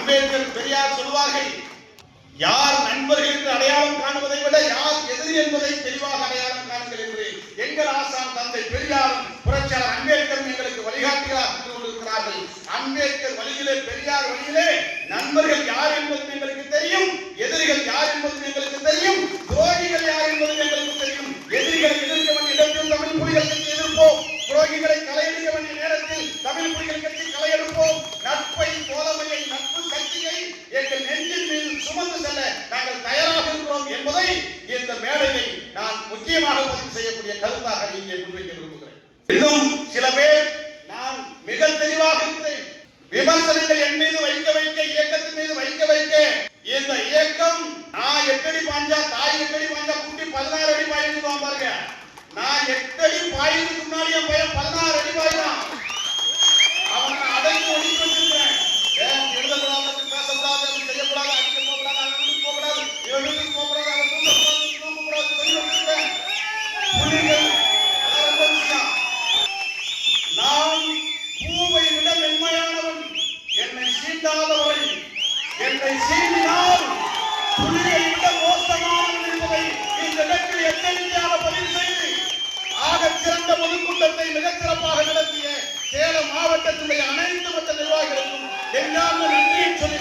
அம்பேத்கர் பெரியார் சொல்வார்கள், யார் நண்பர்கள் என்று அடையாளம் காணுவதை விட யார் எதிரி என்பதை தெளிவாக அடையாளம் காணுங்கள் என்று எங்கள் ஆசான் தந்தை பெரியார் புரட்சியாளர் அம்பேத்கர் எங்களுக்கு வழிகாட்டிகளாக கொண்டிருக்கிறார்கள். அம்பேத்கர் வழியிலே, பெரியார் வழியிலே நண்பர்கள் யார் என்பதும் எங்களுக்கு தெரியும், எதிரிகள் யார் என்பதும் எங்களுக்கு தெரியும், துரோகிகள் யார் என்பதும் எங்களுக்கு தெரியும். எதிரிகளை எதிர்க்க வேண்டிய இடத்தில் தமிழ் புலிகள் கட்சி எதிர்ப்போம், துரோகிகளை களையெடுக்க வேண்டிய நேரத்தில் தமிழ் புலிகள் கட்சி களையெடுப்போம். நட்பை, தோழமையை, நட்பு சக்தியை எங்கள் நெஞ்சின் மீது சுமந்து செல்ல நாங்கள் தயாராக இருக்கிறோம் என்பதை இந்த மேடையை நான் முக்கியமாக பதிவு செய்யக்கூடிய கருத்தாக இங்கே முன்வைக்க விரும்புகிறேன். இன்னும் சில பேர் நான் மிக தெளிவாக இருக்கிறேன். விமர்சனங்கள் என் மீது வைக்க வைக்க, இயக்கத்தின் மீது வைக்க வைக்க, இந்த இயக்கம் நான் 8 அடி பாஞ்சா, தாய் 8 அடி பாஞ்சா, குட்டி 16 அடி பாய்ந்து பாருங்க. நான் 8 அடி பாய்றதுக்கு முன்னாடி என் பையன் 16 அடி பாய்றான். அவனை அடைந்து ஒழித்து வச்சிருக்கிறேன். எழுதக்கூடாது, பேசக்கூடாது, செய்யக்கூடாது, அடிக்க போகக்கூடாது, அவனுக்கு போகக்கூடாது, இவனுக்கு போகக்கூடாது, அவனுக்கு தூங்கக்கூடாது சொல்லி வச்சிருக்கேன். புலிகள் நான் பூவை விட மென்மையானவன். என்னை சீண்டாதவரை, என்னை சீண்டினால் புலியை விட மோசமானவன் என்பதை இந்த இடத்தில் எச்சரிக்கையாக பதிவு செய்து ஆகச் சிறந்த பொதுக்கூட்டத்தை மிகச் சிறப்பாக நடத்திய சேலம் மாவட்டத்தினுடைய அனைத்து மட்ட நிர்வாகிகளுக்கும் எல்லாம் நன்றியை சொல்லி